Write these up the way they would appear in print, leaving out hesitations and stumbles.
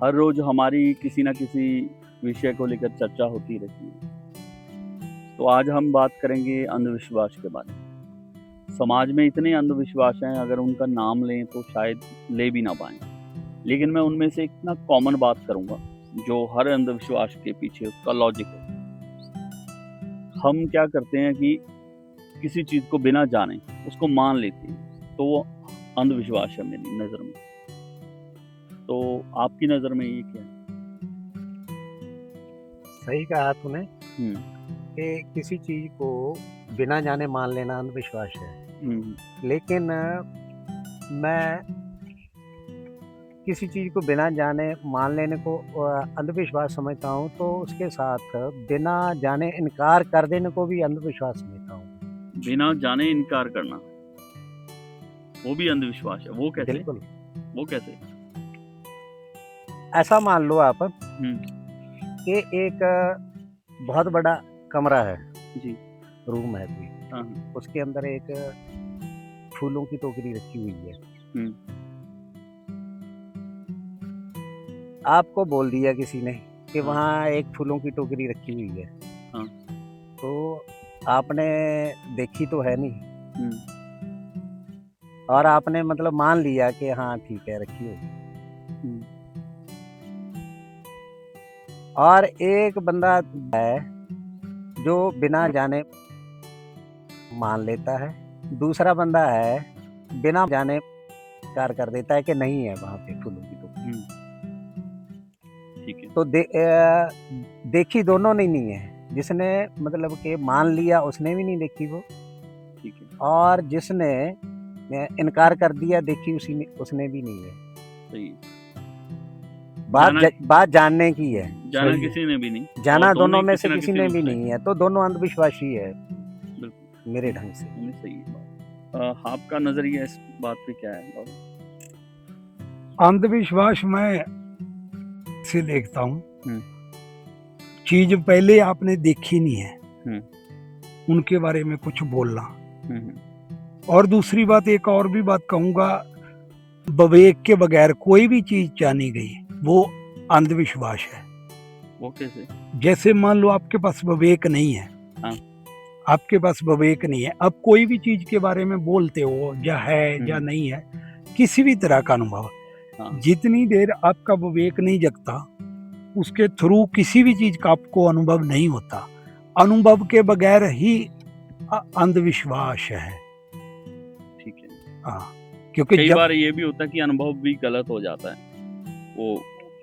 हर रोज हमारी किसी न किसी विषय को लेकर चर्चा होती रहती है। तो आज हम बात करेंगे अंधविश्वास के बारे में। समाज में इतने अंधविश्वास हैं, अगर उनका नाम लें तो शायद ले भी ना पाएँ। लेकिन मैं उनमें से एक ना कॉमन बात करूँगा, जो हर अंधविश्वास के पीछे उसका लॉजिक है। हम क्या करते हैं कि किसी चीज़ को बिना जाने उसको मान लेते हैं, तो वो अंधविश्वास है मेरी नज़र में। तो आपकी नज़र में ये क्या है? सही कहा तूने हुँ, कि किसी चीज़ को बिना जाने मान लेना अंधविश्वास है। हुँ, लेकिन मैं किसी चीज़ को बिना जाने मान लेने को अंधविश्वास समझता हूँ, तो उसके साथ बिना जाने इनकार कर देने को भी अंधविश्वास समझता हूँ। बिना जाने इनकार करना, वो भी अंधविश्वास है। वो कैसे? बिल्कुल, वो कैसे? ऐसा मान लो आप हुँ, कि एक बहुत बड़ा कमरा है, जी। रूम है कोई, हाँ, हाँ। उसके अंदर एक फूलों की टोकरी रखी हुई है। हुँ, आपको बोल दिया किसी ने कि हाँ, वहाँ एक फूलों की टोकरी रखी हुई है। हाँ, तो आपने देखी तो है नहीं हुँ, और आपने मतलब मान लिया कि हाँ ठीक है रखी होगी। हुँ, और एक बंदा है जो बिना जाने मान लेता है, दूसरा बंदा है बिना जाने इनकार कर देता है कि नहीं है वहाँ पे फूलों की टोकरी। हुँ, ठीक है, तो देखी दोनों ने नहीं है, जिसने मतलब कि मान लिया उसने भी नहीं देखी वो, ठीक है, और जिसने इनकार कर दिया देखी उसने भी नहीं है। सही है। बात जाना बात जानने की है। जाना सही है। किसी ने भी नहीं और जाना दोनों दोनों ही में किसी से न किसी किसी ने रूप भी से नहीं है, तो दोनों अंधविश्वासी है बिल्कुल, मेरे ढंग से। नहीं सही है बात। आपका नज़रिया इस बात पे क्या है बाबू? अंधविश्वास मैं से देखता हूँ, हुँ, चीज पहले आपने देखी नहीं है, हुँ, उनके बारे में कुछ बोलना। हुँ, हुँ, और दूसरी बात, एक और भी बात कहूंगा, विवेक के बगैर कोई भी चीज जानी गई वो अंधविश्वास है। वो कैसे? जैसे मान लो आपके पास विवेक नहीं है, हाँ, आपके पास विवेक नहीं है, अब कोई भी चीज के बारे में बोलते हो, या है या हुँ, नहीं है, किसी भी तरह का अनुभव, हाँ, जितनी देर आपका विवेक नहीं जगता उसके थ्रू किसी भी चीज का आपको अनुभव नहीं होता। अनुभव के बगैर ही अंधविश्वास है। ठीक है। हाँ, क्योंकि कई जब बार ये भी होता है कि अनुभव भी गलत हो जाता है। वो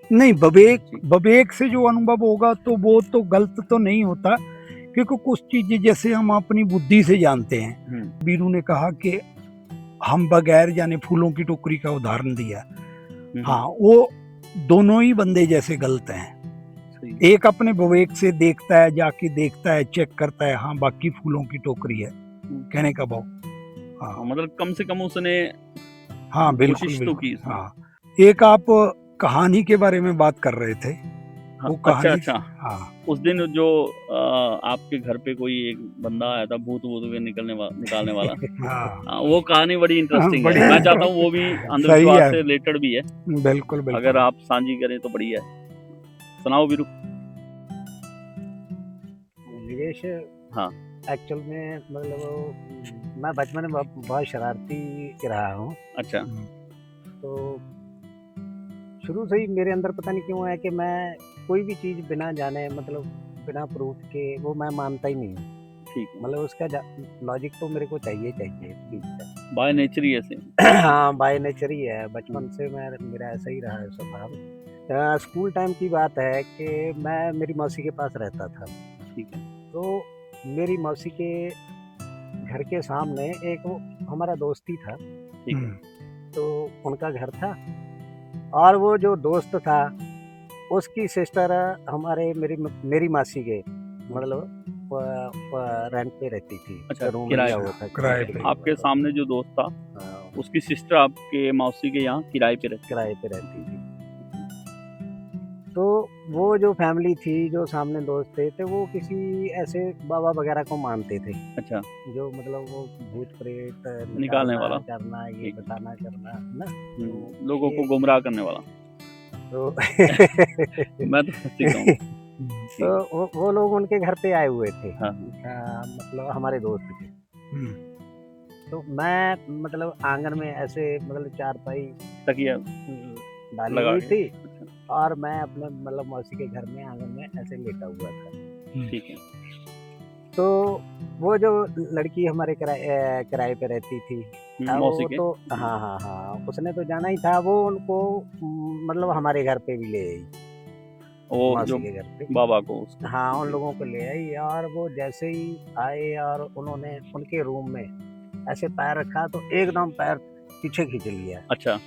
नहीं, विवेक जी, विवेक से जो अनुभव होगा तो वो तो गलत तो नहीं होता, क्योंकि कुछ चीजें जैसे हम अपनी बुद्धि से जानते हैं। हुँ, बीरू ने कहा कि हम बगैर जाने फूलों की टोकरी का उदाहरण दिया। हुँ, हुँ, हाँ, वो दोनों ही बंदे जैसे गलत हैं। सही है। एक अपने विवेक से देखता है, जाके देखता है, चेक करता है, हाँ बाकी फूलों की टोकरी है, हुँ, कहने का भाव। हाँ, हाँ, मतलब कम से कम उसने हाँ, बिल्कुल, कोशिश तो बिल्कुल। की इसने। हाँ, एक आप कहानी के बारे में बात कर रहे थे, हाँ, वो अच्छा, कहानी। अच्छा। हाँ, उस दिन जो आपके घर पे कोई एक बंदा आया था भूत-वूत के निकालने वाला। हाँ, हाँ, वो कहानी बड़ी इंटरेस्टिंग है। बड़ी मैं चाहता हूँ वो भी सही अंधविश्वास है, से रिलेटेड भी है। बिल्कुल, अगर बिल्कुल। आप साझी करें तो बढ़िया है। सुनाओ वीरू। निवेश हाँ, एक्चुअल में मतलब मैं बचपन में बहुत शरारती रहा हूँ। अच्छा। तो शुरू से ही मेरे अंदर पता नहीं क्यों है कि मैं कोई भी चीज़ बिना जाने मतलब बिना प्रूफ के वो मैं मानता ही नहीं हूँ। ठीक है। मतलब उसका लॉजिक तो मेरे को चाहिए चाहिए इस चीज़ का। बाय नेचर ही ऐसे हैं। हाँ, बाय नेचर ही है, हुँ, बचपन से मेरा ऐसा ही रहा है स्वभाव। स्कूल टाइम की बात है कि मैं मेरी मौसी के पास रहता था। ठीक है। तो मेरी मौसी के घर के सामने एक वो हमारा दोस्त ही था, ठीक है। तो उनका घर था, और वो जो दोस्त था उसकी सिस्टर हमारे मेरी मासी के मतलब रेंट पे रहती थी, अच्छा, रूम किराए लिया पे। हुआ था ठीक किराए है। पे। आपके सामने जो दोस्त था, हाँ, उसकी सिस्टर आपके मौसी के यहाँ किराए पे रहती किराए थी। पे रहती थी। तो वो जो फैमिली थी, जो सामने दोस्त थे, तो वो किसी ऐसे बाबा वगैरह को मानते थे, अच्छा, जो मतलब वो भूत प्रेत निकालने निकालना वाला। करना, ये ठीक है। बताना करना, है ना? तो लोगों ये को गुमराह करने वाला। तो मैं तो सीखा हूँ। तो वो लोग उनके घर पे आए हुए थे, हाँ, मतलब हमारे दोस्त के। हम्म, तो मैं मतलब आंगन में ऐसे मतलब चारपाई तकिया डाली लगा हुई के। थी अच्छा, और मैं अपने मतलब मौसी के घर में आंगन में ऐसे लेटा हुआ था। ठीक है। तो वो जो लड़की हमारे किराए पे रहती थी, मौसी वो के। तो हाँ हाँ हाँ, उसने तो जाना ही था। वो उनको मतलब हमारे घर पे भी ले आई, वो जो मौसी के घर पे। बाबा को उसको। हाँ, उन जी। लोगों को ले आई और वो जैसे ही आए और उन्होंने उनके रूम में ऐसे पैर रखा तो एकदम पैर पीछे खींच लिया। अच्छा।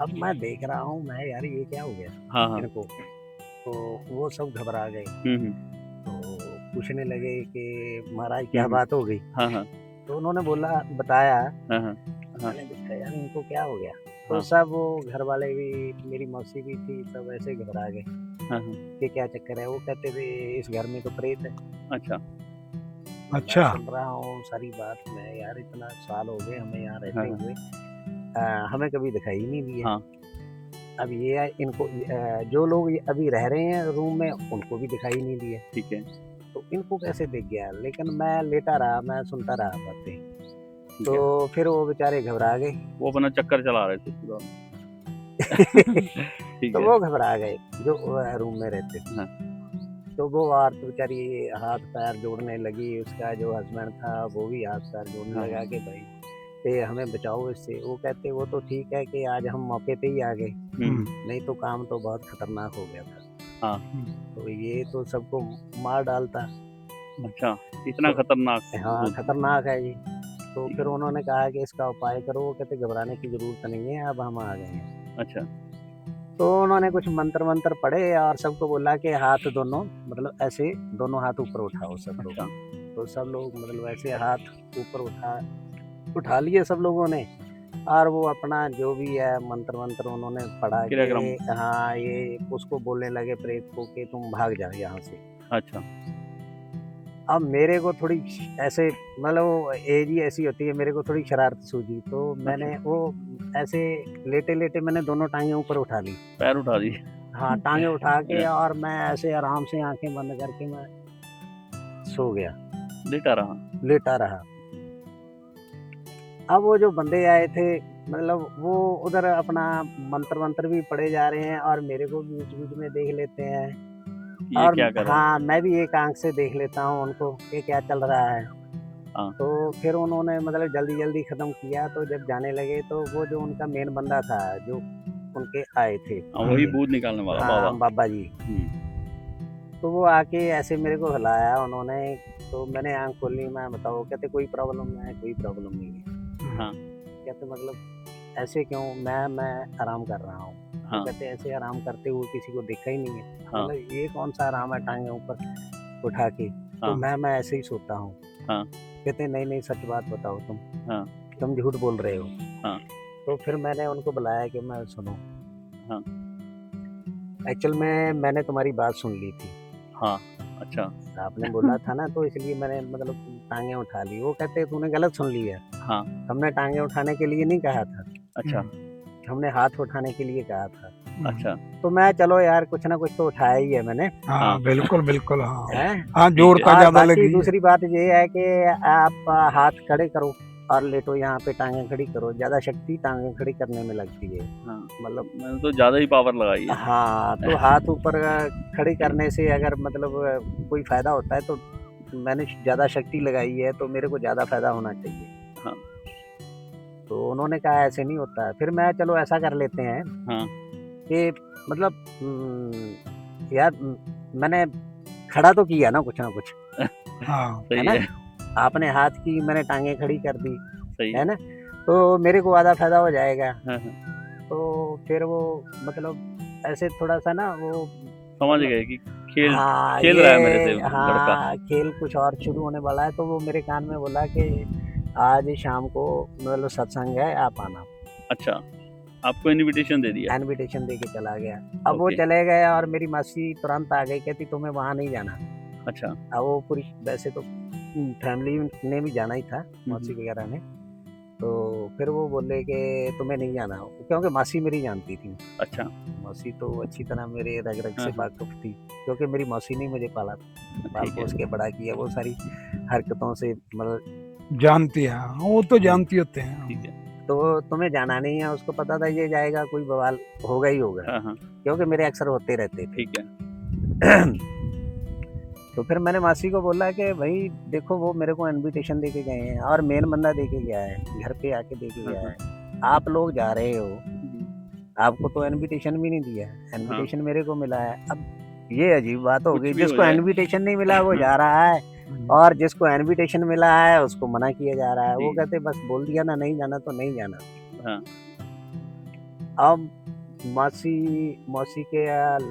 अब मैं देख रहा हूँ, मैं यार ये क्या हो गया हाँ, हाँ। इनको। तो वो सब घबरा गए, हुँ। तो पूछने लगे कि महाराज हुँ, क्या हुँ। बात हो गई। हाँ, हाँ। तो उन्होंने बताया। हाँ, हाँ। हाँ, मैंने पूछा यार इनको क्या हो गया। तो हाँ। सब वो घर वाले भी, मेरी मौसी भी थी, सब ऐसे घबरा गए हाँ, हाँ। कि क्या चक्कर है। वो कहते थे इस घर में तो प्रेत है। अच्छा। मैं अच्छा। सुन रहा हूँ सारी बात। मैं यार इतना साल हो गए हमें यहाँ हाँ, रहते हाँ। हुए, हमें कभी दिखाई नहीं दिया। हाँ, अब ये है, इनको जो लोग अभी रह रहे हैं रूम में उनको भी दिखाई नहीं दिया, ठीक है, तो इनको कैसे दिख गया। लेकिन मैं लेटा रहा, मैं सुनता रहा बातें। ठीक तो है। फिर वो बेचारे घबरा गए। वो अपना चक्कर चला रहे थे पूरा। ठीक तो है। वो घबरा गए जो रूम में रहते थे। हाँ, तो वो औरत बेचारी हाथ पैर जोड़ने लगी। उसका जो हस्बैंड था वो भी हाथ पैर जोड़ने हाँ, लगा हाँ। कि भाई ये हमें बचाओ इससे। वो कहते वो तो ठीक है कि आज हम मौके पे ही आ गए, हुँ। नहीं तो काम तो बहुत खतरनाक हो गया था। हाँ, तो ये तो सबको मार डालता। अच्छा, इतना तो खतरनाक हाँ, भूत। खतरनाक है ये। तो ठीक फिर है। उन्होंने कहा कि इसका उपाय करो। वो कहते घबराने की ज़रूरत नहीं है, अब हम आ गए हैं। अच्छा, तो उन्होंने कुछ मंत्र वंत्र पढ़े और सबको बोला कि हाथ दोनों मतलब ऐसे दोनों हाथ ऊपर उठाओ सब लोग। अच्छा। तो सब लोग मतलब ऐसे हाथ ऊपर उठा लिए सब लोगों ने। और वो अपना जो भी है मंत्र वंत्र उन्होंने पढ़ा के, क्रियाक्रम। हाँ, ये उसको बोलने लगे प्रेत को कि तुम भाग जाओ यहाँ से। अच्छा, अब मेरे को थोड़ी ऐसे मतलब एज ही ऐसी होती है, मेरे को थोड़ी शरारत सूझी। तो मैंने अच्छा। वो ऐसे लेटे लेटे मैंने दोनों टांगे ऊपर उठा ली। पैर उठा दिए। हाँ, टांगे उठा के अ, और मैं ऐसे आराम से आंखें बंद करके मैं सो गया, लेटा रहा। लेटा रहा। अब वो जो बंदे आए थे मतलब वो उधर अपना मंत्र वंत्र भी पढ़े जा रहे हैं और मेरे को भी बीच बीच में देख लेते हैं। कि ये और क्या कर रहा है? हाँ, मैं भी एक आंख से देख लेता हूँ उनको कि क्या चल रहा है। हाँ, तो फिर उन्होंने मतलब जल्दी जल्दी ख़त्म किया। तो जब जाने लगे तो वो जो उनका मेन बंदा था जो उनके आए थे, वही ये भूत निकालने वाला बाबा। हाँ, बाबा जी। हुँ। तो वो आके ऐसे मेरे को हिलाया उन्होंने। तो मैंने आँख खोली, मैं बताओ। कहते कोई प्रॉब्लम नहीं है, कोई प्रॉब्लम नहीं है। हाँ, कहते मतलब ऐसे क्यों। मैं आराम कर रहा हूँ। तो हाँ, कहते ऐसे आराम करते हुए किसी को देखा ही नहीं है। हाँ, मतलब ये कौन सा आराम है टांगे ऊपर उठा के। तो हाँ, मैं ऐसे ही सोता हूँ। हाँ, कहते नहीं नहीं, सच बात बताओ हाँ, तुम झूठ बोल रहे हो। हाँ, तो फिर मैंने उनको बुलाया कि मैं सुनो, हाँ, एक्चुअल में मैंने तुम्हारी बात सुन ली थी। हाँ। अच्छा। आपने बोला था ना, तो इसलिए मैंने मतलब टांगे उठा ली। वो कहते तूने गलत सुन लिया, हाँ, हमने टांगे उठाने के लिए नहीं कहा था, अच्छा, हमने हाथ उठाने के लिए कहा था। अच्छा। तो मैं चलो यार कुछ ना कुछ तो उठाया ही है मैंने, हाँ हाँ, बिल्कुल बिल्कुल। हाँ है। हाँ, ठीक है। जोरता और ज्यादा बाकी लगी है। दूसरी बात ये है कि आप हाथ खड़े करो और लेटो यहाँ पे, टांगे खड़ी करो। ज़्यादा शक्ति टांगे खड़ी करने में लगती है। हाँ, मतलब मैंने तो ज़्यादा ही पावर लगाई है। हाँ, तो हाथ ऊपर खड़ी करने से अगर मतलब कोई फ़ायदा होता है तो मैंने ज़्यादा शक्ति लगाई है, तो मेरे को ज़्यादा फ़ायदा होना चाहिए। हाँ, तो उन्होंने कहा ऐसे नहीं होता है। फिर मैं चलो ऐसा कर लेते हैं हाँ, कि मतलब यार मैंने खड़ा तो किया ना कुछ, हाँ है सही ना? है, आपने हाथ की, मैंने टाँगें खड़ी कर दी, सही है है। ना? तो मेरे को आधा फ़ायदा हो जाएगा। हाँ, हाँ, तो फिर वो मतलब ऐसे थोड़ा-सा ना वो समझ मतलब गए कि खेल हाँ, खेल रहा है मेरे से लड़का। हाँ, खेल कुछ और शुरू होने वाला है। तो वो मेरे कान में बोला कि आज शाम को मतलब सत्संग है, आप आना। अच्छा, आपको इन्विटेशन दे दिया। इन्विटेशन दे के चला गया। अब वो ओके, चले गए और मेरी मासी तुरंत आ गई, कहती तुम्हें वहाँ नहीं जाना। अच्छा। अब वो पूरी वैसे तो फैमिली ने भी जाना ही था, हुँ, मौसी हुँ। वगैरह ने। तो फिर वो बोले कि तुम्हें नहीं जाना, क्योंकि मासी मेरी जानती थी। अच्छा। मौसी तो अच्छी तरह मेरे रग-रग से हाँ। वाक़िफ़ थी, क्योंकि मेरी मौसी ने मुझे पाला, ठीक पाल-पोस है। के बड़ा किया, वो सारी हरकतों से मतलब जानती है, हाँ, वो तो जानती होते हैं। ठीक है। तो तुम्हें जाना नहीं है, उसको पता था ये जाएगा कोई बवाल होगा ही होगा, हाँ, हाँ। क्योंकि मेरे अक्सर होते रहते थे। ठीक है। तो फिर मैंने मासी को बोला कि भई देखो वो मेरे को इन्विटेशन देके गए हैं और मेन बंदा देके गया है, घर पे आके देके हाँ, गया हाँ। है। आप लोग जा रहे हो, जी। आपको तो इन्विटेशन भी नहीं दिया है, हाँ। इन्विटेशन मेरे को मिला है। अब ये अजीब बात हो कुछ गई, भी हो जिसको जाए। इन्विटेशन नहीं मिला वो हाँ। जा रहा है हम्म, और जिसको इन्विटेशन मिला है उसको मना किया जा रहा है। वो जी। कहते बस बोल दिया ना नहीं जाना तो नहीं जाना। हाँ। अब मौसी मौसी के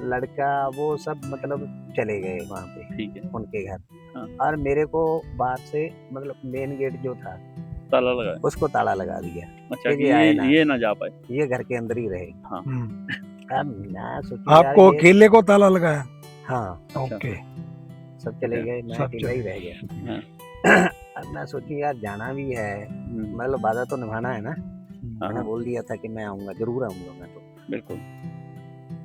लड़का वो सब मतलब चले गए वहाँ पे ठीक है। उनके घर, हाँ। और मेरे को बाहर से मतलब मेन गेट जो था ताला लगाया। उसको ताला लगा दिया अच्छा कि कि ये आए ना, ये ना जा पाए। ये घर के अंदर ही रहे। हाँ। अब मैं सोचूं यार आपको ये, अकेले को ताला लगाया? हाँ अच्छा। ओके। सब चले ठीक गए, मैं सब अकेला ही चले रह गया। हाँ। अब मैं सोचूं यार जाना भी है, हम्म, मतलब वादा तो निभाना है ना। हम्म, मैंने हाँ। बोल दिया था कि मैं आऊँगा, ज़रूर आऊँगा मैं तो। बिल्कुल।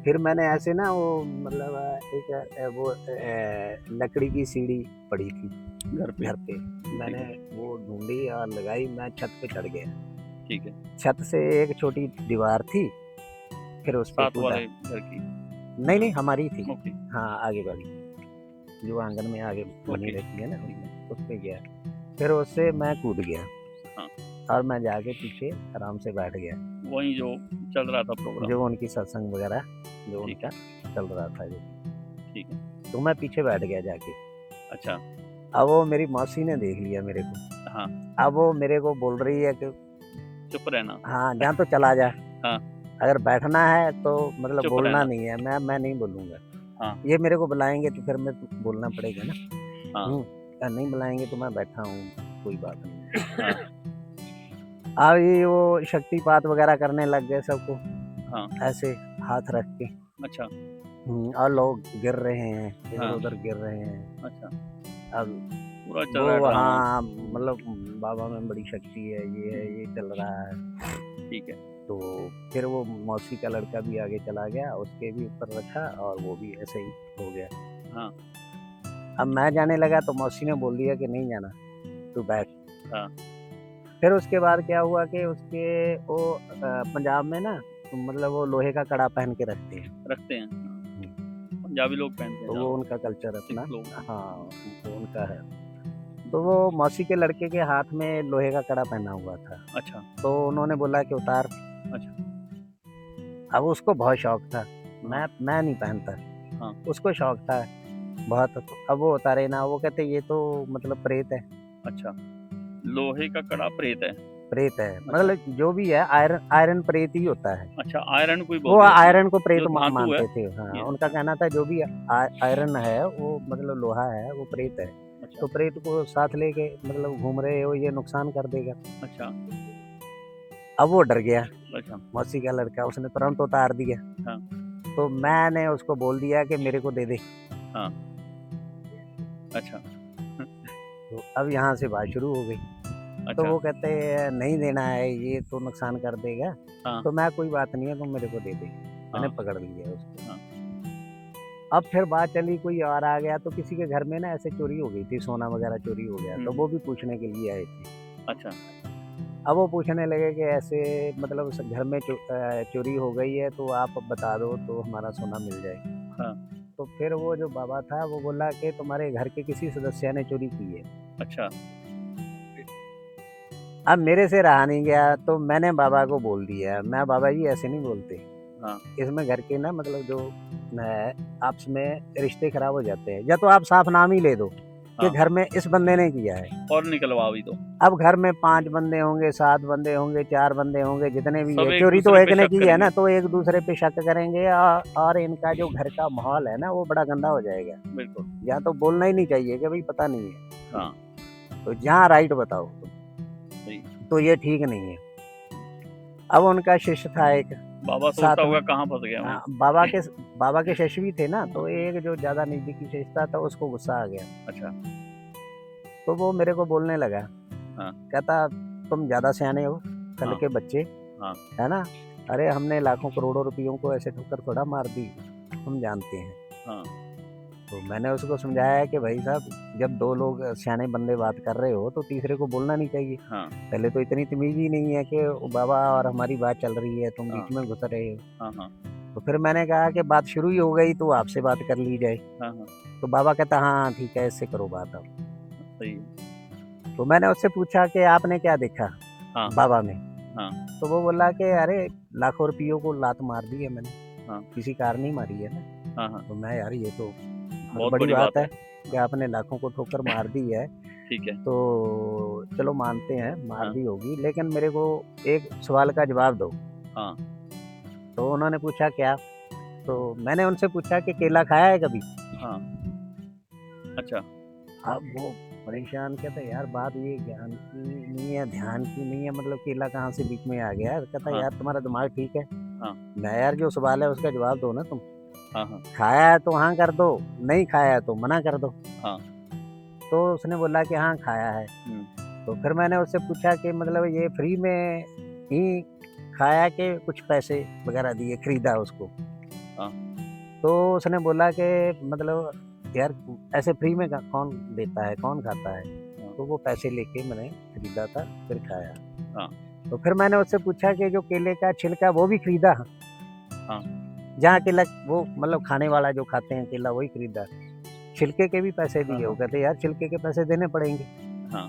फिर मैंने ऐसे ना वो मतलब एक वो लकड़ी की सीढ़ी पड़ी थी घर पे। घर पे, मैंने वो ढूंढी और लगाई, मैं छत पे चढ़ गया। ठीक है। छत से एक छोटी दीवार थी, फिर उस पे साथ कूदा। वाले घर की। नहीं नहीं हमारी थी, ओके। हाँ आगे वाली, जो आंगन में आगे बनी ओके। रहती है ना, ठीक है। उस पे गया। फिर उससे मैं कूद गया हाँ। और मैं जाके पीछे आराम से बैठ गया, वहीं जो चल रहा था प्रोग्राम। जो उनकी सत्संग वगैरह जो ठीक उनका चल रहा था जो, ठीक है। तो मैं पीछे बैठ गया जाके। अच्छा। अब वो मेरी मौसी ने देख लिया मेरे को, हाँ। अब वो मेरे को बोल रही है कि चुप रहना। हाँ जा तो चला जा, हाँ। अगर बैठना है तो मतलब चुप बोलना रहना। नहीं है, मैं नहीं बोलूँगा। हाँ। ये मेरे को बुलाएँगे तो फिर मैं बोलना पड़ेगा ना। हाँ। नहीं बुलाएँगे तो मैं बैठा हूँ, कोई बात नहीं। हाँ। अब ये वो शक्तिपात वगैरह करने लग गए सबको, हाँ। ऐसे हाथ रख के। अच्छा। और लोग गिर रहे हैं, हाँ। इधर-उधर गिर रहे हैं। अच्छा। अब पूरा चल रहा वो ड्रामा। हाँ, मतलब बाबा में बड़ी शक्ति है, ये चल रहा है। ठीक है। तो फिर वो मौसी का लड़का भी आगे चला गया, उसके भी ऊपर रखा और वो भी ऐसे ही हो गया। हाँ। अब मैं जाने लगा तो मौसी ने बोल दिया कि नहीं जाना, तू बैठ। हाँ। फिर उसके बाद क्या हुआ कि उसके वो पंजाब में ना मतलब वो लोहे का कड़ा पहन के रखते हैं, रखते हैं। पंजाबी लोग पहनते तो हैं वो ज़्यादा। उनका कल्चर अपना, सिख लोग। हाँ, तो उनका है। तो वो मौसी के लड़के के हाथ में लोहे का कड़ा पहना हुआ था, अच्छा। तो उन्होंने बोला कि उतार। अच्छा। अब उसको बहुत शौक था, हाँ। मैं नहीं पहनता, हाँ। उसको शौक था बहुत। अब वो उतारे ना, वो कहते ये तो मतलब प्रेत है, अच्छा। लोहे का कड़ा प्रेत है। प्रेत है, मतलब जो भी है आयरन प्रेत ही होता है। अच्छा, आयरन को ही वो बोल दिया तुमने। आयरन को प्रेत जो धातु मानते है। थे, हाँ, ये। उनका कहना था जो भी आयरन है वो मतलब लोहा है वो प्रेत है। अच्छा। तो प्रेत को साथ लेके मतलब घूम रहे हो, ये नुकसान कर देगा। अच्छा। अब वो डर गया, अच्छा। मौसी का लड़का, उसने तुरंत उतार दिया। हाँ। तो मैंने उसको बोल दिया कि मेरे को दे दे। हाँ। अच्छा। तो अब यहाँ से बात शुरू हो गई। तो अच्छा। वो कहते हैं नहीं देना है, ये तो नुकसान कर देगा। हाँ। तो मैं कोई बात नहीं है, तुम मेरे को दे दे। मैंने हाँ। पकड़ लिया उसको। हाँ। अब फिर बात चली, कोई और आ गया, तो किसी के घर में ना ऐसे चोरी हो गई थी, सोना वगैरह चोरी हो गया, तो वो भी पूछने के लिए आए थे। अच्छा। अब वो पूछने लगे कि ऐसे मतलब उस घर में चोरी हो गई है, तो आप बता दो तो हमारा सोना मिल जाए। हाँ। तो फिर वो जो बाबा था वो बोला कि तुम्हारे घर के किसी सदस्य ने चोरी की है। अच्छा। अब मेरे से रहा नहीं गया, तो मैंने बाबा को बोल दिया, मैं बाबा जी ऐसे नहीं बोलते, हाँ। इसमें घर के ना मतलब जो है आपस में रिश्ते खराब हो जाते हैं, या तो आप साफ नाम ही ले दो कि हाँ। घर में इस बंदे ने किया है। और निकलवा भी दो। अब घर में 5 बंदे होंगे, 7 बंदे होंगे, 4 बंदे होंगे, जितने भी सब है, एक चोरी तो दूसरे एक पे ने शक की है ना, करेंगे। तो एक दूसरे पे शक करेंगे और इनका जो घर का माहौल है ना वो बड़ा गंदा हो जाएगा। बिल्कुल। या तो बोलना ही नहीं चाहिए कि भाई पता नहीं है, हाँ। तो जहाँ राइट बताओ तुम, सही। तो ये ठीक नहीं है। अब उनका शिष्य था एक बाबा साथ सोचता में, होगा कहाँ फंस गया मैं। हाँ, बाबा के शिष्य भी थे ना, तो एक जो ज्यादा नजदीकी शिष्य था उसको गुस्सा आ गया, अच्छा। तो वो मेरे को बोलने लगा। हाँ। कहता तुम ज्यादा सियाने हो, कल हाँ। के बच्चे, हाँ। है ना? अरे हमने लाखों करोड़ों रुपयों को ऐसे ठोकर थोड़ा मार दी, हम जानते हैं। हाँ। तो मैंने उसको समझाया कि भाई साहब, जब 2 लोग सयाने बंदे बात कर रहे हो तो तीसरे को बोलना नहीं चाहिए। हाँ। पहले तो इतनी तमीज़ ही नहीं है कि वो बाबा और हमारी बात चल रही है, तुम हाँ। बीच में घुस रहे हो। हाँ। हाँ। तो फिर मैंने कहा कि बात शुरू ही हो गई तो आपसे बात कर ली जाए। हाँ। हाँ। तो बाबा कहता हाँ, हाँ, ठीक है, इससे करो बात अब। सही है। तो मैंने उससे पूछा कि आपने क्या देखा हाँ। बाबा में? हाँ। तो वो बोला कि अरे लाखों रुपयों को लात मार दी है मैंने, हाँ। किसी कार नहीं मारी है ना। हाँ। हाँ। तो मैं यार ये तो बहुत बहुत बड़ी बड़ी बात बात है है। कि आपने लाखों को ठोकर मार दी है। ठीक है। तो चलो मानते हैं मार हाँ। दी होगी, लेकिन मेरे को एक सवाल का जवाब दो। हाँ। तो उन्होंने पूछा क्या? तो मैंने उनसे पूछा कि केला खाया है कभी? हाँ। अच्छा। अब वो परेशान, कहता यार बात ये ज्ञान की नहीं है, ध्यान की नहीं है, मतलब केला कहाँ से बीच में आ गया? कहता हाँ। यार तुम्हारा दिमाग ठीक है? हाँ। मैं यार जो सवाल है उसका जवाब दो ना तुम। हाँ। हाँ। खाया है तो हाँ कर दो, नहीं खाया है तो मना कर दो। हाँ। तो उसने बोला कि हाँ खाया है। हुँ। तो फिर मैंने उससे पूछा कि मतलब ये फ्री में ही खाया कि कुछ पैसे वगैरह दिए, खरीदा उसको? हाँ। तो उसने बोला कि मतलब यार ऐसे फ्री में कौन देता है, कौन खाता है? हाँ। तो वो पैसे लेके मैंने खरीदा था, फिर खाया। हाँ। तो फिर मैंने उससे पूछा कि जो केले का छिलका वो भी खरीदा? हाँ। जहाँ केला वो मतलब खाने वाला जो खाते हैं केला वही खरीदा, छिलके के भी पैसे हाँ। दिए? वो हाँ। कहते यार छिलके के पैसे देने पड़ेंगे। हाँ।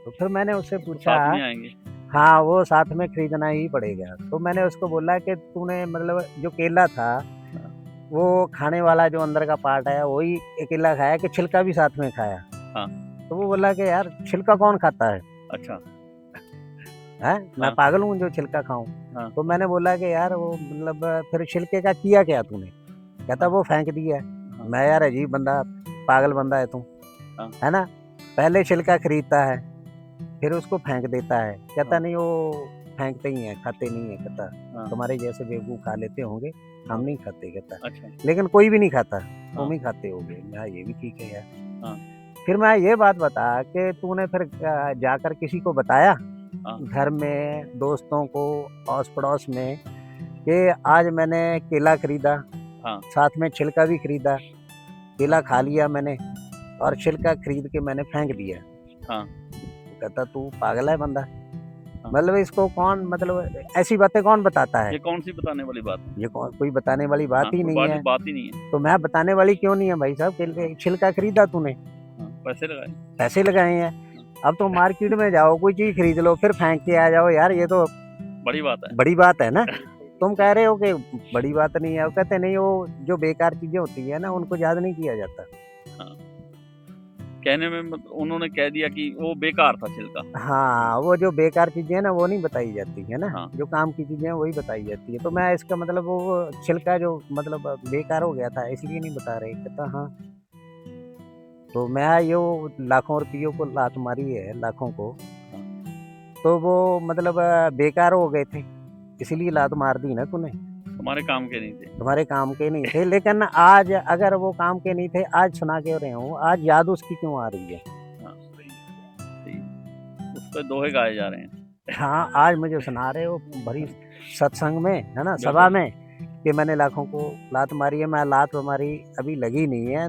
तो फिर मैंने उससे तो पूछा, साथ में आएँगे। हाँ वो साथ में खरीदना ही पड़ेगा। तो मैंने उसको बोला कि तूने मतलब जो केला था हाँ। वो खाने वाला जो अंदर का पार्ट है वही अकेला खाया कि छिलका भी साथ में खाया? हाँ। तो वो बोला कि यार छिलका कौन खाता है? अच्छा। मैं हाँ। पागल हूँ जो छिलका खाऊं? हाँ। तो मैंने बोला कि यार वो मतलब फिर छिलके का किया क्या तूने? कहता हाँ। वो फेंक दिया। हाँ। मैं यार अजीब बंदा, पागल बंदा है तू, हाँ। है ना? पहले छिलका खरीदता है फिर उसको फेंक देता है। कहता हाँ। नहीं वो फेंकते ही हैं, खाते नहीं है। कहता हाँ। तुम्हारे जैसे बेवकूफ़ खा लेते होंगे, हम हाँ। नहीं खाते। कहता अच्छा। लेकिन कोई भी नहीं खाता, तुम हाँ। ही खाते होगे। मैं ये भी ठीक है यार। हाँ। फिर मैं ये बात बता कि तूने फिर जाकर किसी को बताया हाँ। घर में, दोस्तों को, आस पड़ोस में कि आज मैंने केला खरीदा, हाँ। साथ में छिलका भी खरीदा, केला खा लिया मैंने और छिलका खरीद के मैंने फेंक दिया? हाँ। वो कहता तू पागल है बंदा, हाँ। मतलब इसको कौन, मतलब ऐसी बातें कौन बताता है? ये कौन-सी बताने वाली बात है? ये कौन, कोई बताने वाली बात हाँ, ही कोई नहीं है। बात ही नहीं है। तो मैं बताने वाली क्यों नहीं है भाई साहब? हाँ। छिलका खरीदा तूने, हाँ, पैसे लगाए। पैसे लगाए हैं। हाँ। अब तो मार्केट में जाओ, कोई चीज़ खरीद लो फिर फेंक के आ जाओ, यार ये तो बड़ी बात है। बड़ी बात है ना? तुम कह रहे हो कि बड़ी बात नहीं है, वो कहते नहीं, वो जो बेकार चीज़ें होती है ना उनको याद नहीं किया जाता। हाँ। कहने में उन्होंने कह दिया कि वो बेकार था छिलका। हाँ, वो जो बेकार चीज़ें हैं ना वो नहीं बताई जाती है ना, हाँ। जो काम की चीज़ें हैं वही बताई जाती है। तो मैं इसका मतलब वो छिलका जो मतलब बेकार हो गया था इसलिए नहीं बता रहे? कहता हाँ। तो मैं यो लाखों रुपयों को लात मारी है, लाखों को, हाँ। तो वो मतलब बेकार हो गए थे, इसीलिए लात मार दी ना तूने? तुम्हारे काम के नहीं थे। तुम्हारे काम के नहीं थे, लेकिन आज अगर वो काम के नहीं थे, आज सुना क्यों रहे हूँ? आज याद उसकी क्यों आ रही है? हाँ, सही है, सही है। उस पे दोहे गाए जा रहे हैं। हाँ, आज मुझे सुना रहे हो भरी सत्संग में, है ना, सभा बिल्कुल। में, कि मैंने लाखों को लात मारी है। मैं लात हमारी अभी लगी नहीं है,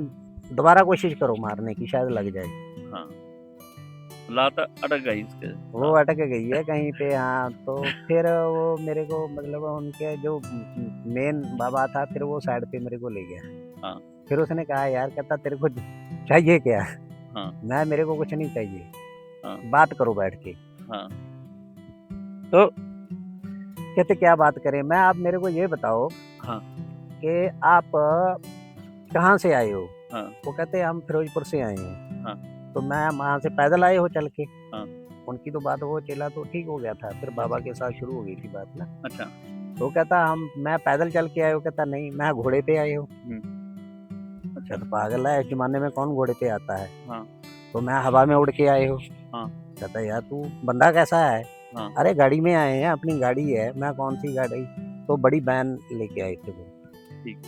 दोबारा कोशिश करो मारने की, शायद लग जाए। हाँ, लात अटक गई इसके वो साथ। अटक गई है कहीं पे, हाँ। तो फिर वो मेरे को मतलब उनके जो मेन बाबा था, फिर वो साइड पे मेरे को ले गया। हाँ। फिर उसने कहा यार, कहता तेरे को चाहिए क्या? हाँ। मैं मेरे को कुछ नहीं चाहिए, हाँ। बात करो बैठ के। हाँ। तो कहते क्या बात करें? मैं, आप मेरे को ये बताओ हाँ। कि आप कहाँ से आए हो? हाँ। वो कहते हम फिरोजपुर से आए हैं। हाँ। तो मैं वहाँ से पैदल आए हो चल के? हाँ। उनकी तो बात, वो चेला तो ठीक हो गया था, फिर बाबा के साथ शुरू हो गई थी बात ना। अच्छा। तो कहता मैं पैदल चल के आए हो? कहता नहीं, मैं घोड़े पे आए हो। अच्छा। तो पागल है, इस जमाने में कौन घोड़े पे आता है? हाँ। तो मैं हवा में उड़ के आए हो। हाँ। कहता यार तू बंदा कैसा है? हाँ। अरे गाड़ी में आए हैं, अपनी गाड़ी है। मैं कौन सी गाड़ी? तो बड़ी वैन लेके आए थे वो। ठीक।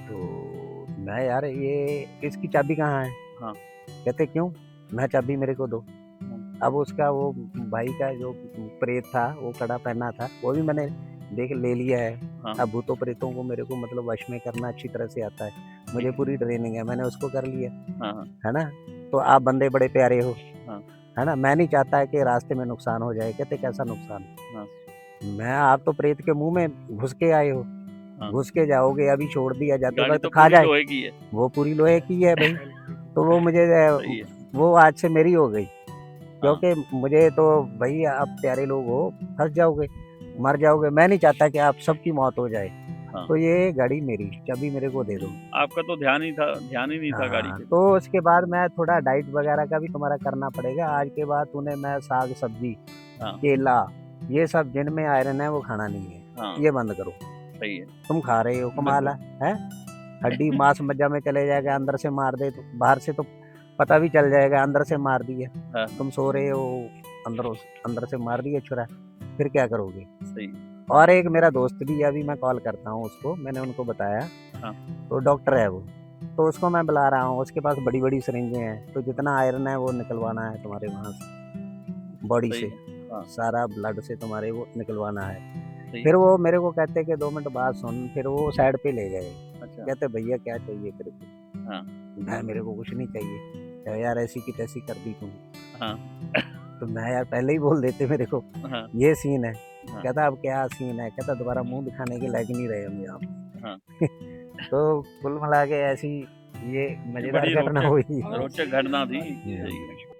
तो मैं यार ये इसकी चाबी कहाँ है? हाँ। कहते क्यों? मैं चाबी मेरे को दो। अब उसका वो भाई का जो प्रेत था वो कड़ा पहना था, वो भी मैंने देख ले लिया है। हाँ। अब भूतों प्रेतों को मेरे को मतलब वश में करना अच्छी तरह से आता है, मुझे पूरी ट्रेनिंग है, मैंने उसको कर लिया, हाँ, हाँ, है ना। तो आप बंदे बड़े प्यारे हो, हाँ। है ना। मैं नहीं चाहता है कि रास्ते में नुकसान हो जाए। कहते कैसा नुकसान? हाँ। मैं आप तो प्रेत के मुंह में घुस के आए हो, हाँ। घुस के जाओगे, अभी छोड़ दिया जाते गाड़ी वक्त तो खा पूरी जाए। लोहे की है। वो पूरी लोहे की है भाई, तो वो मुझे सही है। वो आज से मेरी हो गई, हाँ, क्योंकि मुझे तो भाई आप प्यारे लोग हो, फंस जाओगे, मर जाओगे, मैं नहीं चाहता कि आप सबकी मौत हो जाए। हाँ। तो ये गाड़ी मेरी, चाबी मेरे को दे दो। आपका तो ध्यान ही नहीं था गाड़ी हाँ, पे। तो उसके बाद मैं थोड़ा डाइट वगैरह का भी तुम्हारा करना पड़ेगा। आज के बाद तूने मैं साग सब्जी, हाँ। केला, ये सब जिनमें आयरन है वो खाना नहीं है, हाँ, ये बंद करो। सही है। तुम खा रहे हो, कमाल है? हड्डी मांस मज्जा में चले जाएगा, अंदर से मार दे तो बाहर से तो पता भी चल जाएगा, अंदर से मार दिया। हाँ, तुम सो रहे हो, अंदर से मार दिया छुरा, फिर क्या करोगे? सही है। और एक मेरा दोस्त भी है, अभी मैं कॉल करता हूँ उसको, मैंने उनको बताया, हाँ। तो डॉक्टर है वो, तो उसको मैं बुला रहा हूँ, उसके पास बड़ी बड़ी सिरिंजें हैं, तो जितना आयरन है वो निकलवाना है तुम्हारे वहाँ से, बॉडी सही से, है। हाँ, सारा ब्लड से तुम्हारे वो निकलवाना है। सही फिर है। वो मेरे को कहते कि 2 मिनट बाद सुन, फिर वो साइड पे ले गए, अच्छा। कहते भैया क्या चाहिए तेरे को? हाँ। मैं मेरे को कुछ नहीं चाहिए। कहा, यार ऐसी की तैसी कर दी तुमने। हाँ। तो मैं यार पहले ही बोल देते मेरे को, हाँ। ये सीन है। हाँ। कहता अब क्या सीन है? कहता दोबारा मुंह दिखाने के लायक नहीं रहे हम यहाँ। हाँ। तो कुल मिला के ऐसी ये मजेदार बड़ी घटना हुई। रोचक घटना थी। हम्म। सही है।